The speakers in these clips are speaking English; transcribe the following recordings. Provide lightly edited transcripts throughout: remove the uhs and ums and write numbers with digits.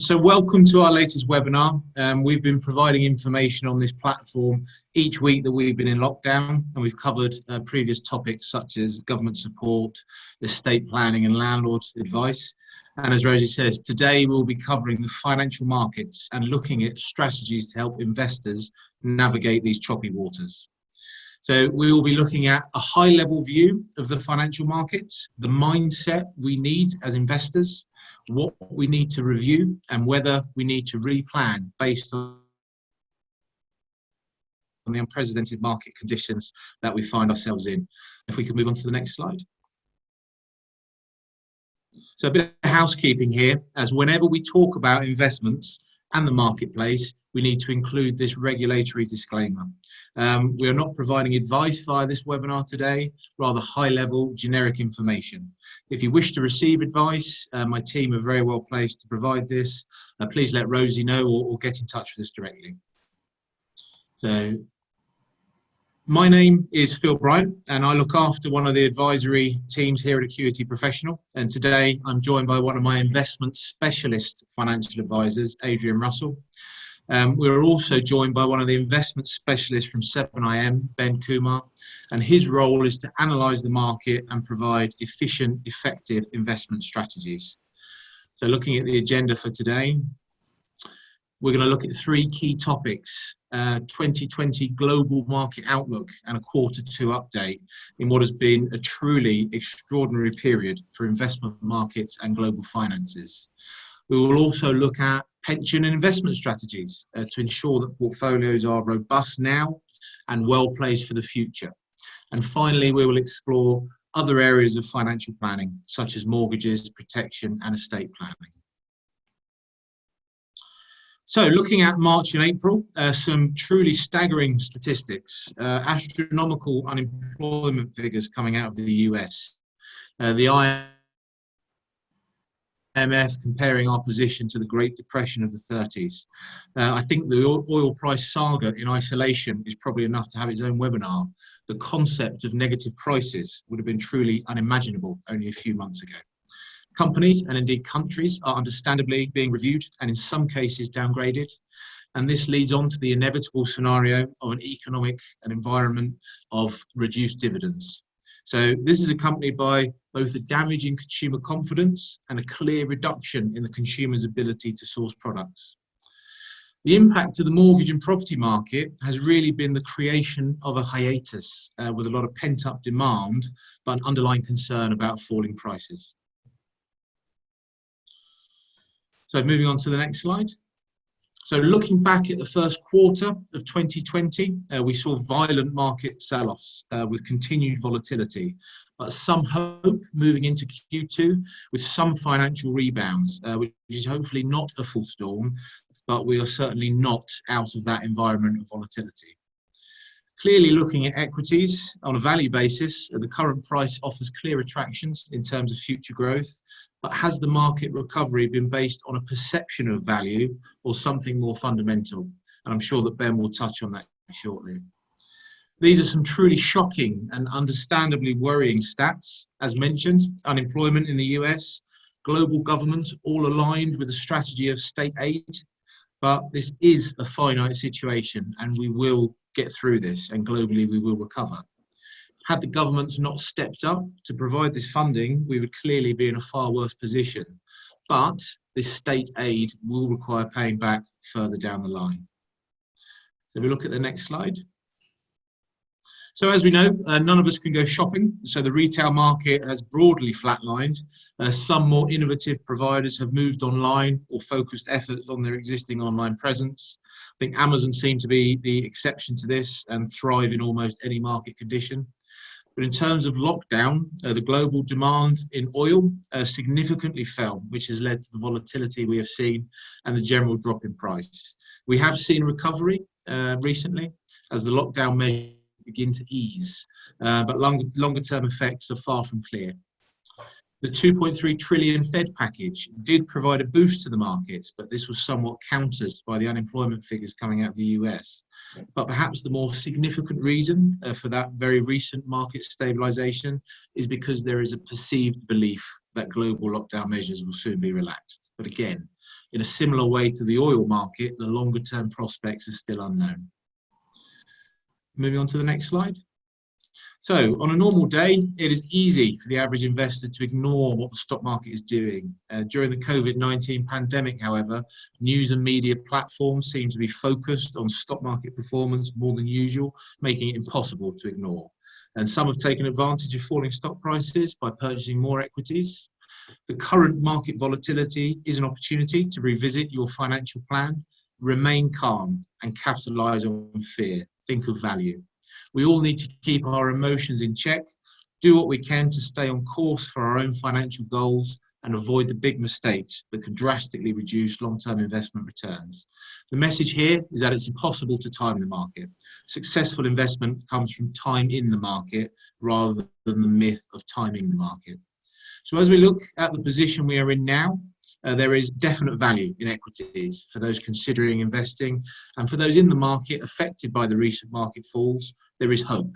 So welcome to our latest webinar. We've been providing information on this platform each week that we've been in lockdown, and we've covered previous topics such as government support, estate planning and landlord advice. And as Rosie says, today we'll be covering the financial markets and looking at strategies to help investors navigate these choppy waters. So we will be looking at a high-level view of the financial markets, the mindset we need as investors, what we need to review, and whether we need to replan based on the unprecedented market conditions that we find ourselves in. If we could move on to the next slide. So a bit of housekeeping here, as whenever we talk about investments and the marketplace, we need to include this regulatory disclaimer. We are not providing advice via this webinar today, rather high-level generic information. If you wish to receive advice, my team are very well placed to provide this. Please let Rosie know or get in touch with us directly. So, my name is Phil Bryant, and I look after one of the advisory teams here at Acuity Professional. And today I'm joined by one of my investment specialist financial advisors, Adrian Russell. We're also joined by one of the investment specialists from 7IM, Ben Kumar, and his role is to analyse the market and provide efficient, effective investment strategies. So looking at the agenda for today, we're going to look at three key topics: 2020 global market outlook and a Q2 update in what has been a truly extraordinary period for investment markets and global finances. We will also look at pension and investment strategies to ensure that portfolios are robust now and well placed for the future. And finally, we will explore other areas of financial planning, such as mortgages, protection and estate planning. So looking at March and April, some truly staggering statistics, astronomical unemployment figures coming out of the US. The IMF comparing our position to the Great Depression of the 30s. I think the oil price saga in isolation is probably enough to have its own webinar. The concept of negative prices would have been truly unimaginable only a few months ago. Companies and indeed countries are understandably being reviewed and in some cases downgraded. And this leads on to the inevitable scenario of an economic and environment of reduced dividends. So this is accompanied by both a damage in consumer confidence and a clear reduction in the consumer's ability to source products. The impact of the mortgage and property market has really been the creation of a hiatus with a lot of pent-up demand, but an underlying concern about falling prices. So moving on to the next slide. So looking back at the first quarter of 2020, we saw violent market sell-offs with continued volatility, but some hope moving into Q2 with some financial rebounds, which is hopefully not a full storm, but we are certainly not out of that environment of volatility. Clearly looking at equities on a value basis, the current price offers clear attractions in terms of future growth, but has the market recovery been based on a perception of value or something more fundamental? And I'm sure that Ben will touch on that shortly. These are some truly shocking and understandably worrying stats. As mentioned, unemployment in the US, global governments all aligned with a strategy of state aid, but this is a finite situation and we will get through this and globally we will recover. Had the governments not stepped up to provide this funding, we would clearly be in a far worse position. But this state aid will require paying back further down the line. So we look at the next slide. So as we know, none of us can go shopping. So the retail market has broadly flatlined. Some more innovative providers have moved online or focused efforts on their existing online presence. I think Amazon seemed to be the exception to this and thrive in almost any market condition. But in terms of lockdown, the global demand in oil significantly fell, which has led to the volatility we have seen and the general drop in price. We have seen recovery recently as the lockdown measures begin to ease, but longer term effects are far from clear. The 2.3 trillion Fed package did provide a boost to the markets, but this was somewhat countered by the unemployment figures coming out of the US. But perhaps the more significant reason for that very recent market stabilisation is because there is a perceived belief that global lockdown measures will soon be relaxed. But again, In a similar way to the oil market, the longer term prospects are still unknown. Moving on to the next slide. So on a normal day, it is easy for the average investor to ignore what the stock market is doing. During the COVID-19 pandemic, however, news and media platforms seem to be focused on stock market performance more than usual, making it impossible to ignore. And some have taken advantage of falling stock prices by purchasing more equities. The current market volatility is an opportunity to revisit your financial plan, remain calm, and capitalize on fear. Think of value. We all need to keep our emotions in check, do what we can to stay on course for our own financial goals, and avoid the big mistakes that can drastically reduce long-term investment returns. The message here is that it's impossible to time the market. Successful investment comes from time in the market rather than the myth of timing the market. So as we look at the position we are in now, there is definite value in equities for those considering investing, and for those in the market affected by the recent market falls, there is hope.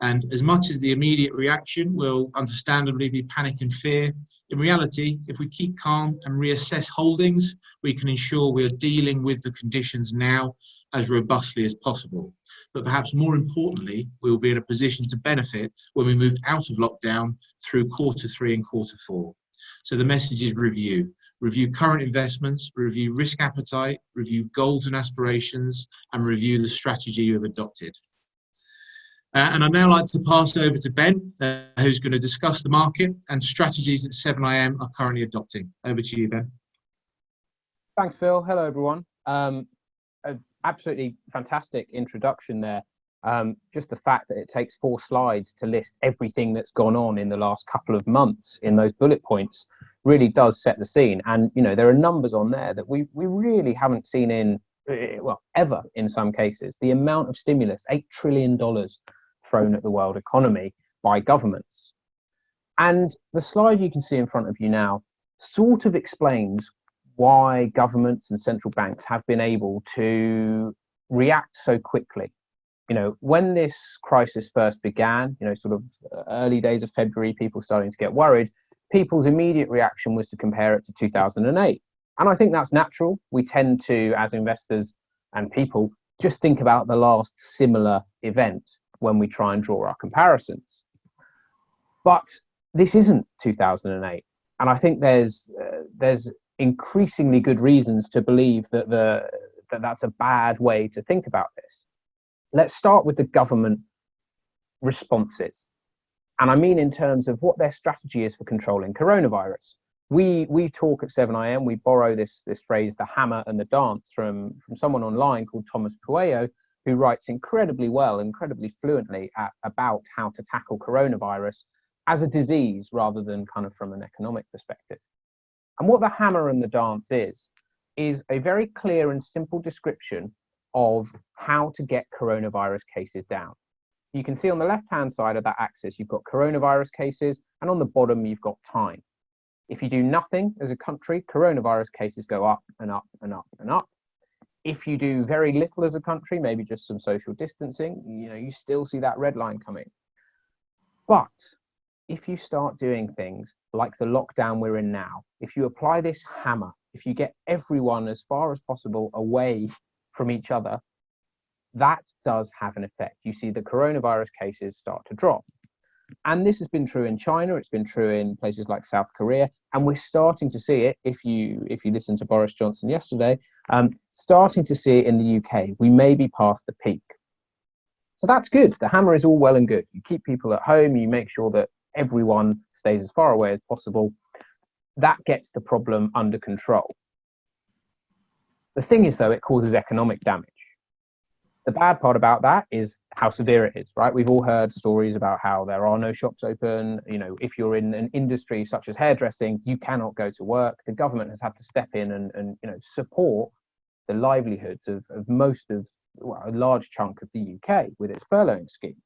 And as much as the immediate reaction will understandably be panic and fear, in reality, if we keep calm and reassess holdings, we can ensure we are dealing with the conditions now as robustly as possible. But perhaps more importantly, we will be in a position to benefit when we move out of lockdown through Q3 and Q4. So the message is review. Review current investments, review risk appetite, review goals and aspirations, and review the strategy you have adopted. And I'd now like to pass over to Ben, who's going to discuss the market and strategies that 7IM are currently adopting. Over to you, Ben. Thanks, Phil. Hello, everyone. Absolutely fantastic introduction there. Just the fact that it takes 4 slides to list everything that's gone on in the last couple of months in those bullet points really does set the scene. And, you know, there are numbers on there that we really haven't seen in, well, ever in some cases. The amount of stimulus, $8 trillion thrown at the world economy by governments. And the slide you can see in front of you now sort of explains why governments and central banks have been able to react so quickly. You know, when this crisis first began, you know, sort of early days of February, people starting to get worried, people's immediate reaction was to compare it to 2008. And I think that's natural. We tend to, as investors and people, just think about the last similar event when we try and draw our comparisons. But this isn't 2008. And I think there's increasingly good reasons to believe that that's a bad way to think about this. Let's start with the government responses. And I mean in terms of what their strategy is for controlling coronavirus. We talk at 7IM, we borrow this phrase, the hammer and the dance, from someone online called Thomas Pueyo, who writes incredibly well, incredibly fluently about how to tackle coronavirus as a disease rather than kind of from an economic perspective. And what the hammer and the dance is a very clear and simple description of how to get coronavirus cases down. You can see on the left-hand side of that axis, you've got coronavirus cases, and on the bottom, you've got time. If you do nothing as a country, coronavirus cases go up and up and up and up. If you do very little as a country, maybe just some social distancing, you know, you still see that red line coming. But if you start doing things like the lockdown we're in now, if you apply this hammer, if you get everyone as far as possible away from each other, that does have an effect. You see the coronavirus cases start to drop. And this has been true in China, it's been true in places like South Korea, and we're starting to see it, if you listen to Boris Johnson yesterday, starting to see it in the UK. We may be past the peak. So that's good. The hammer is all well and good. You keep people at home, you make sure that everyone stays as far away as possible. That gets the problem under control. The thing is, though, it causes economic damage. The bad part about that is how severe it is, right? We've all heard stories about how there are no shops open. You know, if you're in an industry such as hairdressing, you cannot go to work. The government has had to step in and you know, support the livelihoods of most of, well, a large chunk of the UK with its furloughing scheme.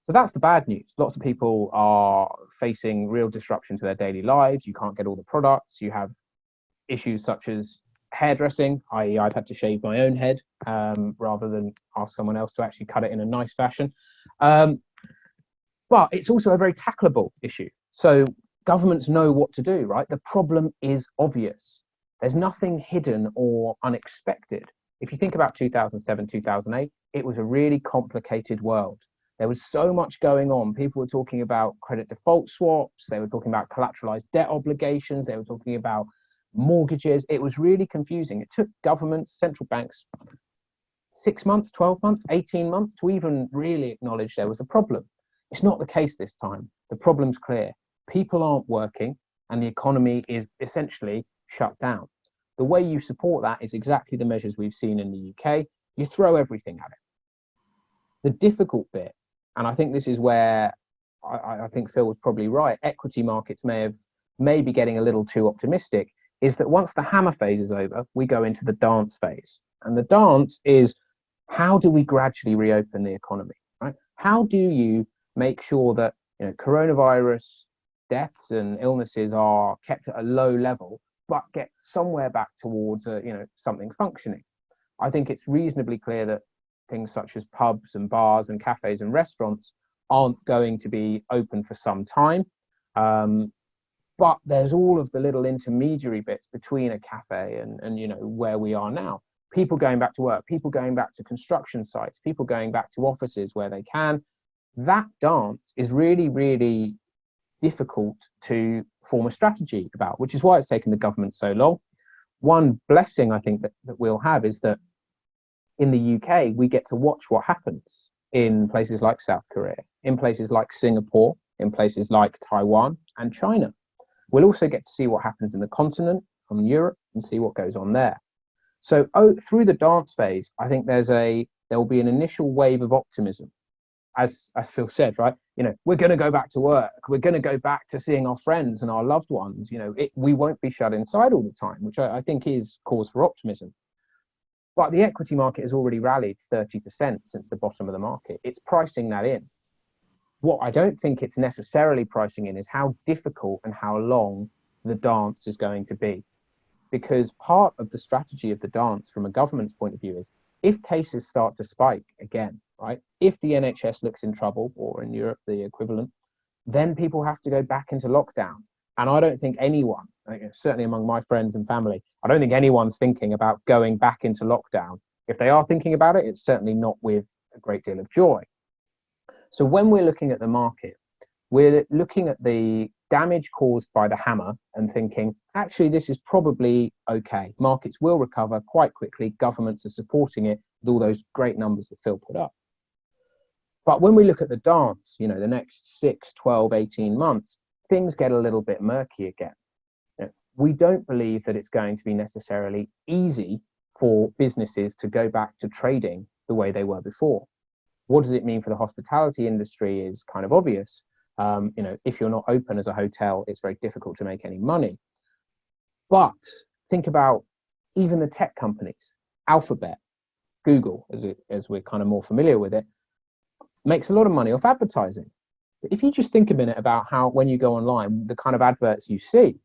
So that's the bad news. Lots of people are facing real disruption to their daily lives. You can't get all the products. You have issues such as hairdressing, i.e. I've had to shave my own head rather than ask someone else to actually cut it in a nice fashion. But it's also a very tackleable issue. So governments know what to do, right? The problem is obvious. There's nothing hidden or unexpected. If you think about 2007, 2008, it was a really complicated world. There was so much going on. People were talking about credit default swaps. They were talking about collateralized debt obligations. They were talking about mortgages. It was really confusing. It took governments, central banks, 6 months, 12 months, 18 months to even really acknowledge there was a problem. It's not the case this time. The problem's clear. People aren't working and the economy is essentially shut down. The way you support that is exactly the measures we've seen in the UK. You throw everything at it. The difficult bit, and I think this is where I think Phil was probably right, equity markets may be getting a little too optimistic, is that once the hammer phase is over, we go into the dance phase. And the dance is, how do we gradually reopen the economy, right? How do you make sure that, you know, coronavirus deaths and illnesses are kept at a low level, but get somewhere back towards something functioning? I think it's reasonably clear that things such as pubs and bars and cafes and restaurants aren't going to be open for some time. But there's all of the little intermediary bits between a cafe and where we are now. People going back to work, people going back to construction sites, people going back to offices where they can. That dance is really, really difficult to form a strategy about, which is why it's taken the government so long. One blessing I think that we'll have is that in the UK, we get to watch what happens in places like South Korea, in places like Singapore, in places like Taiwan and China. We'll also get to see what happens in the continent, from Europe, and see what goes on there. So through the dance phase, I think there will be an initial wave of optimism. As Phil said, right? We're going to go back to work. We're going to go back to seeing our friends and our loved ones. We won't be shut inside all the time, which I think is cause for optimism. But the equity market has already rallied 30% since the bottom of the market. It's pricing that in. What I don't think it's necessarily pricing in is how difficult and how long the dance is going to be. Because part of the strategy of the dance from a government's point of view is, if cases start to spike again, right? If the NHS looks in trouble, or in Europe, the equivalent, then people have to go back into lockdown. And I don't think anyone, certainly among my friends and family, I don't think anyone's thinking about going back into lockdown. If they are thinking about it, it's certainly not with a great deal of joy. So when we're looking at the market, we're looking at the damage caused by the hammer and thinking, actually, this is probably okay. Markets will recover quite quickly. Governments are supporting it with all those great numbers that Phil put up. But when we look at the dance, the next 6, 12, 18 months, things get a little bit murky again. We don't believe that it's going to be necessarily easy for businesses to go back to trading the way they were before. What does it mean for the hospitality industry is kind of obvious. If you're not open as a hotel, it's very difficult to make any money. But think about even the tech companies. Alphabet, Google, as we're kind of more familiar with it, makes a lot of money off advertising. But if you just think a minute about how, when you go online, the kind of adverts you see,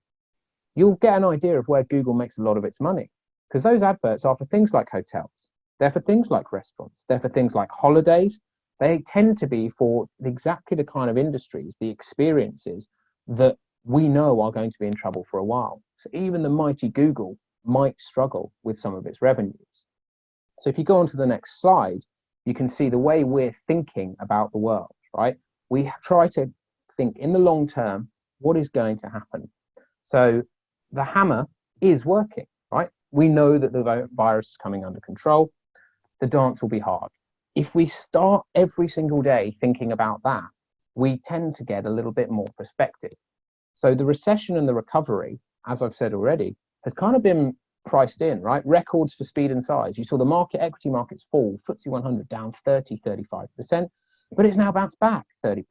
you'll get an idea of where Google makes a lot of its money. Because those adverts are for things like hotels. They're for things like restaurants. They're for things like holidays. They tend to be for exactly the kind of industries, the experiences that we know are going to be in trouble for a while. So even the mighty Google might struggle with some of its revenues. So if you go on to the next slide, you can see the way we're thinking about the world, right? We try to think in the long term, what is going to happen? So the hammer is working, right? We know that the virus is coming under control. The dance will be hard. If we start every single day thinking about that, we tend to get a little bit more perspective. So the recession and the recovery, as I've said already, has kind of been priced in, right? Records for speed and size. You saw the equity markets fall, FTSE 100 down 30, 35%, but it's now bounced back 30%.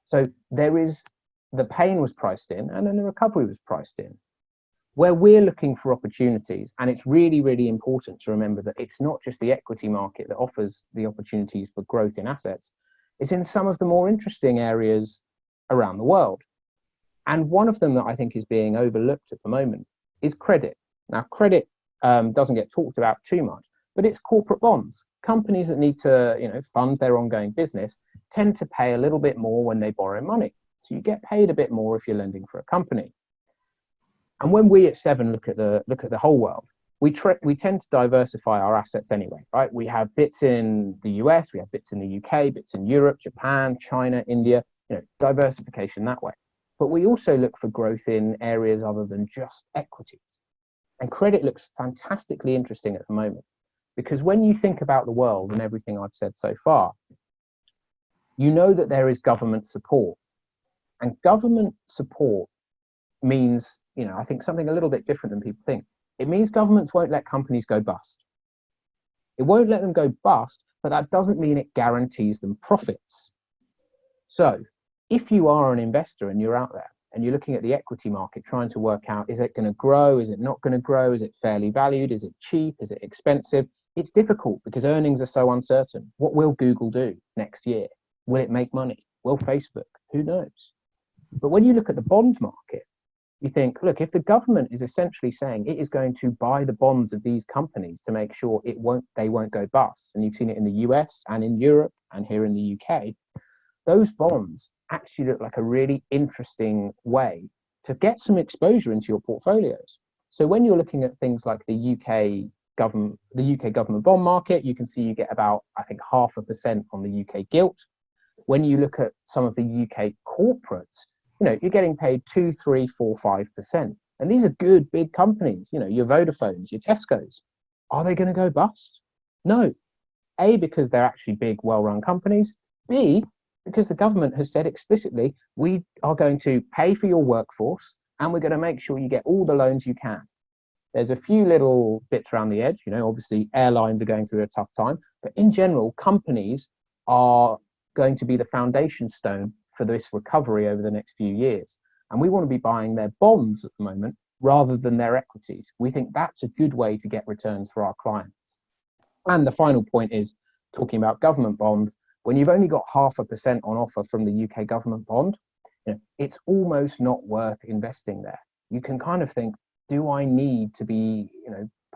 So the pain was priced in, and then the recovery was priced in. Where we're looking for opportunities, and it's really, really important to remember that it's not just the equity market that offers the opportunities for growth in assets, it's in some of the more interesting areas around the world. And one of them that I think is being overlooked at the moment is credit. Now, credit doesn't get talked about too much, but it's corporate bonds. Companies that need to fund their ongoing business tend to pay a little bit more when they borrow money. So you get paid a bit more if you're lending for a company. And when we at Seven look at the whole world, we tend to diversify our assets anyway, right? We have bits in the US, we have bits in the UK, bits in Europe, Japan, China, India, diversification that way. But we also look for growth in areas other than just equities. And credit looks fantastically interesting at the moment, because when you think about the world and everything I've said so far, you know that there is government support. And government support means, I think something a little bit different than people think. It means governments won't let companies go bust. It won't let them go bust, but that doesn't mean it guarantees them profits. So if you are an investor and you're out there and you're looking at the equity market trying to work out, is it going to grow? Is it not going to grow? Is it fairly valued? Is it cheap? Is it expensive? It's difficult because earnings are so uncertain. What will Google do next year? Will it make money? Will Facebook? Who knows? But when you look at the bond market, you think, look, if the government is essentially saying it is going to buy the bonds of these companies to make sure they won't go bust, and you've seen it in the US and in Europe and here in the UK, those bonds actually look like a really interesting way to get some exposure into your portfolios. So when you're looking at things like the UK government bond market, you can see you get about, I think, 0.5% on the UK gilt. When you look at some of the UK corporates, you're getting paid 2, 3, 4, 5%. And these are good, big companies, your Vodafones, your Tescos. Are they going to go bust? No. A, because they're actually big, well-run companies. B, because the government has said explicitly, we are going to pay for your workforce and we're going to make sure you get all the loans you can. There's a few little bits around the edge, obviously airlines are going through a tough time, but in general, companies are going to be the foundation stone for this recovery over the next few years. And we want to be buying their bonds at the moment rather than their equities. We think that's a good way to get returns for our clients. And the final point is talking about government bonds. When you've only got 0.5% on offer from the UK government bond, it's almost not worth investing there. You can kind of think, do I need to be,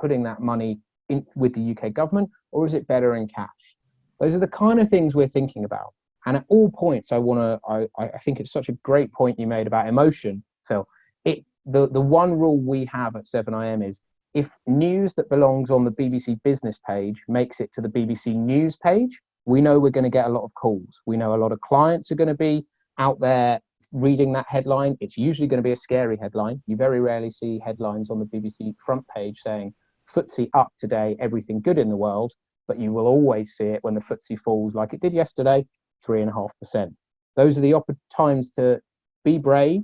putting that money in with the UK government, or is it better in cash? Those are the kind of things we're thinking about. And at all points, I think it's such a great point you made about emotion, Phil. The one rule we have at 7IM is if news that belongs on the BBC business page makes it to the BBC news page, we know we're going to get a lot of calls. We know a lot of clients are going to be out there reading that headline. It's usually going to be a scary headline. You very rarely see headlines on the BBC front page saying, FTSE up today, everything good in the world. But you will always see it when the FTSE falls like it did yesterday, 3.5%. Those are the times to be brave,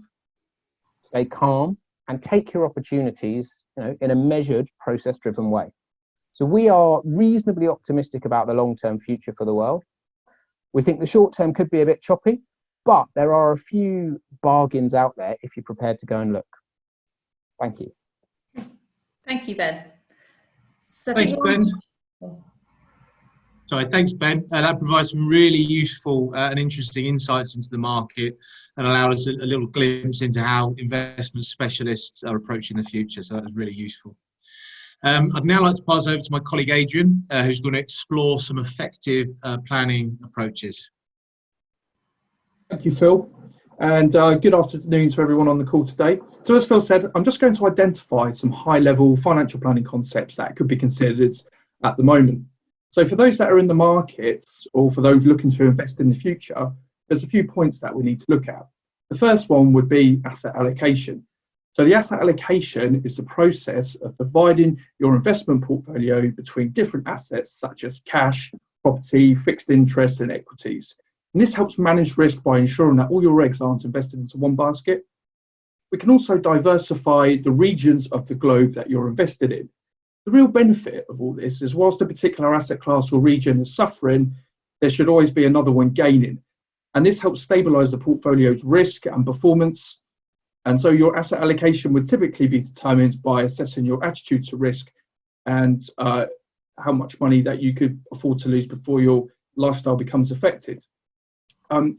stay calm, and take your opportunities, in a measured, process-driven way. So we are reasonably optimistic about the long-term future for the world. We think the short-term could be a bit choppy, but there are a few bargains out there if you're prepared to go and look. Thank you. Thank you, Ben. So thanks, Ben. Sorry, thanks, Ben. That provides some really useful and interesting insights into the market and allowed us a little glimpse into how investment specialists are approaching the future. So that was really useful. I'd now like to pass over to my colleague Adrian, who's going to explore some effective planning approaches. Thank you, Phil. And good afternoon to everyone on the call today. So as Phil said, I'm just going to identify some high-level financial planning concepts that could be considered at the moment. So for those that are in the markets or for those looking to invest in the future, there's a few points that we need to look at. The first one would be asset allocation. So the asset allocation is the process of dividing your investment portfolio between different assets such as cash, property, fixed interest and equities. And this helps manage risk by ensuring that all your eggs aren't invested into one basket. We can also diversify the regions of the globe that you're invested in. The real benefit of all this is whilst a particular asset class or region is suffering, there should always be another one gaining. And this helps stabilize the portfolio's risk and performance. And so your asset allocation would typically be determined by assessing your attitude to risk and how much money that you could afford to lose before your lifestyle becomes affected.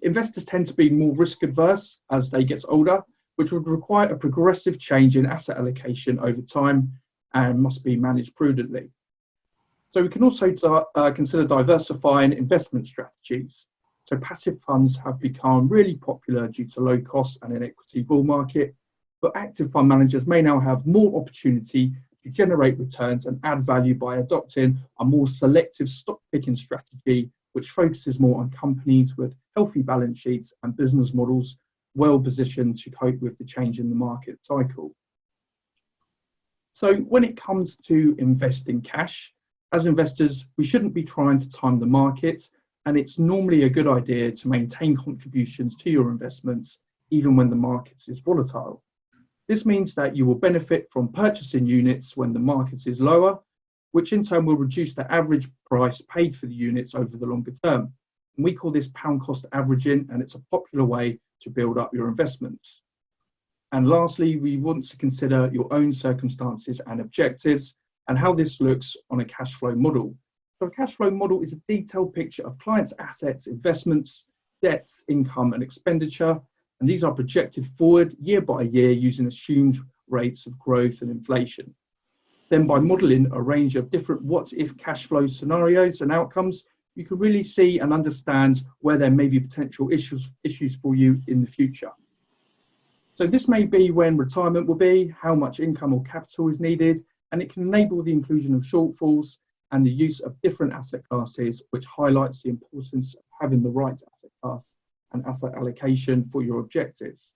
Investors tend to be more risk adverse as they get older, which would require a progressive change in asset allocation over time and must be managed prudently. So we can also consider diversifying investment strategies. So passive funds have become really popular due to low costs and an equity bull market, but active fund managers may now have more opportunity to generate returns and add value by adopting a more selective stock picking strategy, which focuses more on companies with healthy balance sheets and business models well positioned to cope with the change in the market cycle. So when it comes to investing cash, as investors, we shouldn't be trying to time the market, and it's normally a good idea to maintain contributions to your investments even when the market is volatile. This means that you will benefit from purchasing units when the market is lower, which in turn will reduce the average price paid for the units over the longer term. And we call this pound cost averaging, and it's a popular way to build up your investments. And lastly, we want to consider your own circumstances and objectives and how this looks on a cash flow model. So a cash flow model is a detailed picture of clients' assets, investments, debts, income, and expenditure. And these are projected forward year by year using assumed rates of growth and inflation. Then by modeling a range of different what-if cash flow scenarios and outcomes, you can really see and understand where there may be potential issues for you in the future. So this may be when retirement will be, how much income or capital is needed, and it can enable the inclusion of shortfalls and the use of different asset classes, which highlights the importance of having the right asset class and asset allocation for your objectives.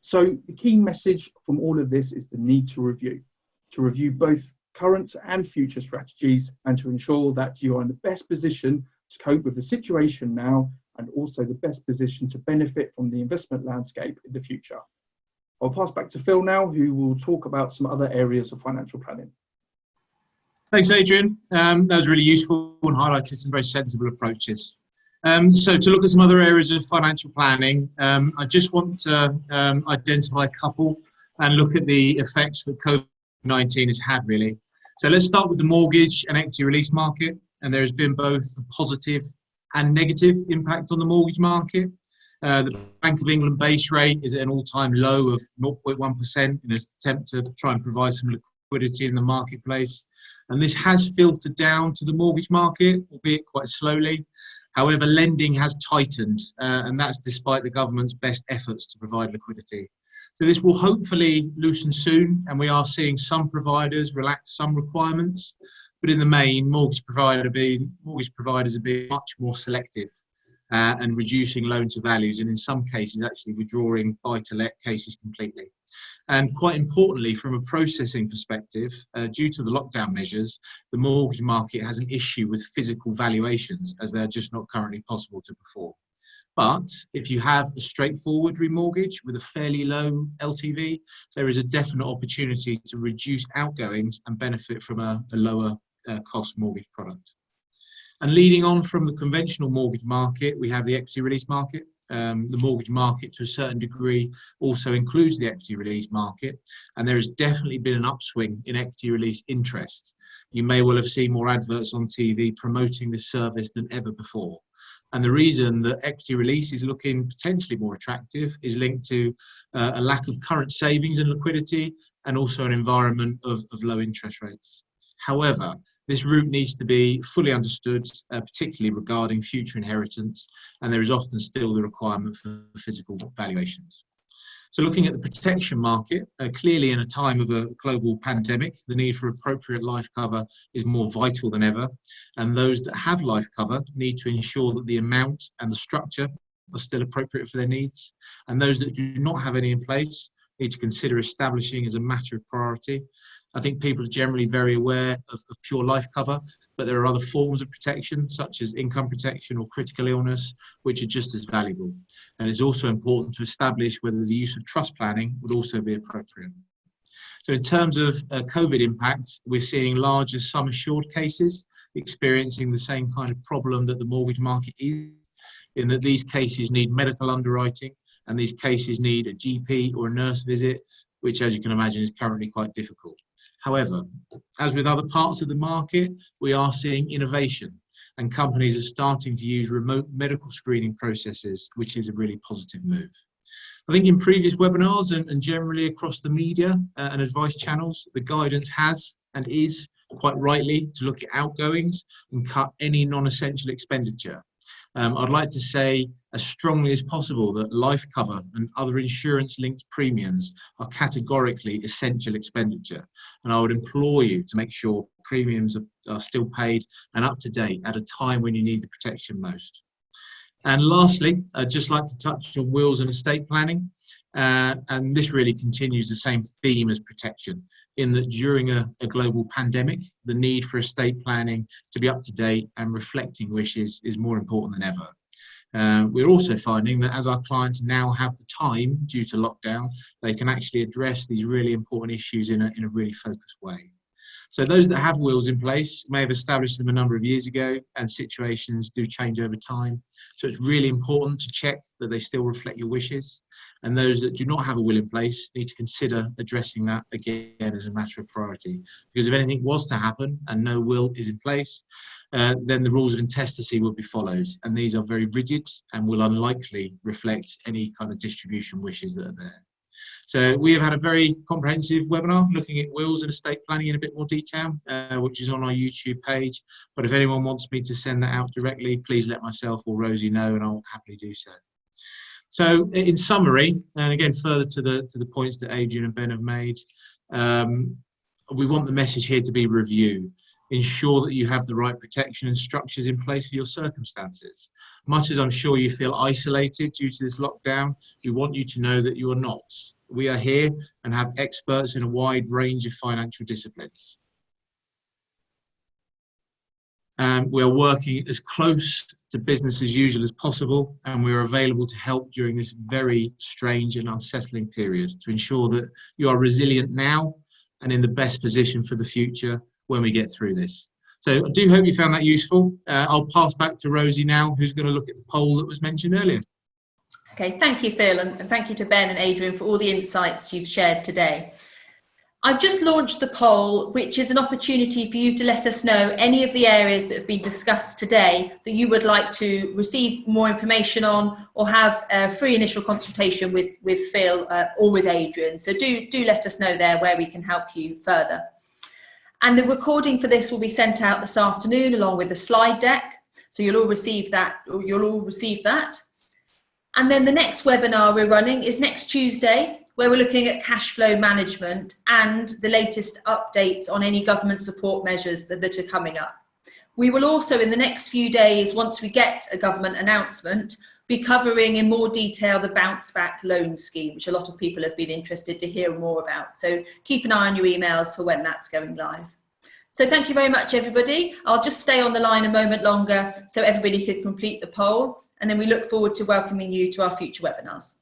So the key message from all of this is the need to review both current and future strategies, and to ensure that you are in the best position to cope with the situation now, and also the best position to benefit from the investment landscape in the future. I'll pass back to Phil now, who will talk about some other areas of financial planning. Thanks, Adrian. That was really useful and highlighted some very sensible approaches. So to look at some other areas of financial planning, I just want to identify a couple and look at the effects that COVID-19 has had, really. So let's start with the mortgage and equity release market. And there has been both a positive and negative impact on the mortgage market. The Bank of England base rate is at an all-time low of 0.1% in an attempt to try and provide some liquidity in the marketplace. And this has filtered down to the mortgage market, albeit quite slowly. However, lending has tightened, and that's despite the government's best efforts to provide liquidity. So this will hopefully loosen soon, and we are seeing some providers relax some requirements. But in the main, mortgage providers are being much more selective and reducing loan to values, and in some cases actually withdrawing buy-to-let cases completely. And quite importantly, from a processing perspective, due to the lockdown measures, the mortgage market has an issue with physical valuations, as they're just not currently possible to perform. But if you have a straightforward remortgage with a fairly low LTV, there is a definite opportunity to reduce outgoings and benefit from a lower cost mortgage product. And leading on from the conventional mortgage market, we have the equity release market. The mortgage market, to a certain degree, also includes the equity release market, and there has definitely been an upswing in equity release interest. You may well have seen more adverts on TV promoting this service than ever before. And the reason that equity release is looking potentially more attractive is linked to a lack of current savings and liquidity, and also an environment of low interest rates. However, this route needs to be fully understood, particularly regarding future inheritance, and there is often still the requirement for physical valuations. So looking at the protection market, clearly in a time of a global pandemic, the need for appropriate life cover is more vital than ever, and those that have life cover need to ensure that the amount and the structure are still appropriate for their needs, and those that do not have any in place need to consider establishing as a matter of priority. I think people are generally very aware of pure life cover, but there are other forms of protection, such as income protection or critical illness, which are just as valuable. And it's also important to establish whether the use of trust planning would also be appropriate. So in terms of COVID impact, we're seeing larger sum assured cases experiencing the same kind of problem that the mortgage market is, in that these cases need medical underwriting, and these cases need a GP or a nurse visit, which, as you can imagine, is currently quite difficult. However, as with other parts of the market, we are seeing innovation, and companies are starting to use remote medical screening processes, which is a really positive move. I think in previous webinars and generally across the media and advice channels, the guidance has and is quite rightly to look at outgoings and cut any non-essential expenditure. I'd like to say as strongly as possible that life cover and other insurance-linked premiums are categorically essential expenditure, and I would implore you to make sure premiums are still paid and up to date at a time when you need the protection most. And lastly, I'd just like to touch on wills and estate planning, and this really continues the same theme as protection, in that during a global pandemic, the need for estate planning to be up to date and reflecting wishes is more important than ever. We're also finding that as our clients now have the time due to lockdown, they can actually address these really important issues in a really focused way. So those that have wills in place may have established them a number of years ago, and situations do change over time. So it's really important to check that they still reflect your wishes. And those that do not have a will in place need to consider addressing that again as a matter of priority. Because if anything was to happen and no will is in place, then the rules of intestacy will be followed. And these are very rigid and will unlikely reflect any kind of distribution wishes that are there. So we have had a very comprehensive webinar looking at wills and estate planning in a bit more detail, which is on our YouTube page. But if anyone wants me to send that out directly, please let myself or Rosie know, and I'll happily do so. So in summary, and again further to the points that Adrian and Ben have made, we want the message here to be review. Ensure that you have the right protection and structures in place for your circumstances. Much as I'm sure you feel isolated due to this lockdown, we want you to know that you are not. We are here and have experts in a wide range of financial disciplines. We are working as close to business as usual as possible, and we are available to help during this very strange and unsettling period to ensure that you are resilient now and in the best position for the future when we get through this. So I do hope you found that useful. I'll pass back to Rosie now, who's going to look at the poll that was mentioned earlier. Okay, thank you, Phil, and thank you to Ben and Adrian for all the insights you've shared today. I've just launched the poll, which is an opportunity for you to let us know any of the areas that have been discussed today that you would like to receive more information on, or have a free initial consultation with Phil or with Adrian. So do let us know there where we can help you further. And the recording for this will be sent out this afternoon along with the slide deck. So you'll all receive that. And then the next webinar we're running is next Tuesday, where we're looking at cash flow management and the latest updates on any government support measures that are coming up. We will also, in the next few days, once we get a government announcement, be covering in more detail the bounce back loan scheme, which a lot of people have been interested to hear more about. So keep an eye on your emails for when that's going live. So thank you very much, everybody. I'll just stay on the line a moment longer so everybody could complete the poll, and then we look forward to welcoming you to our future webinars.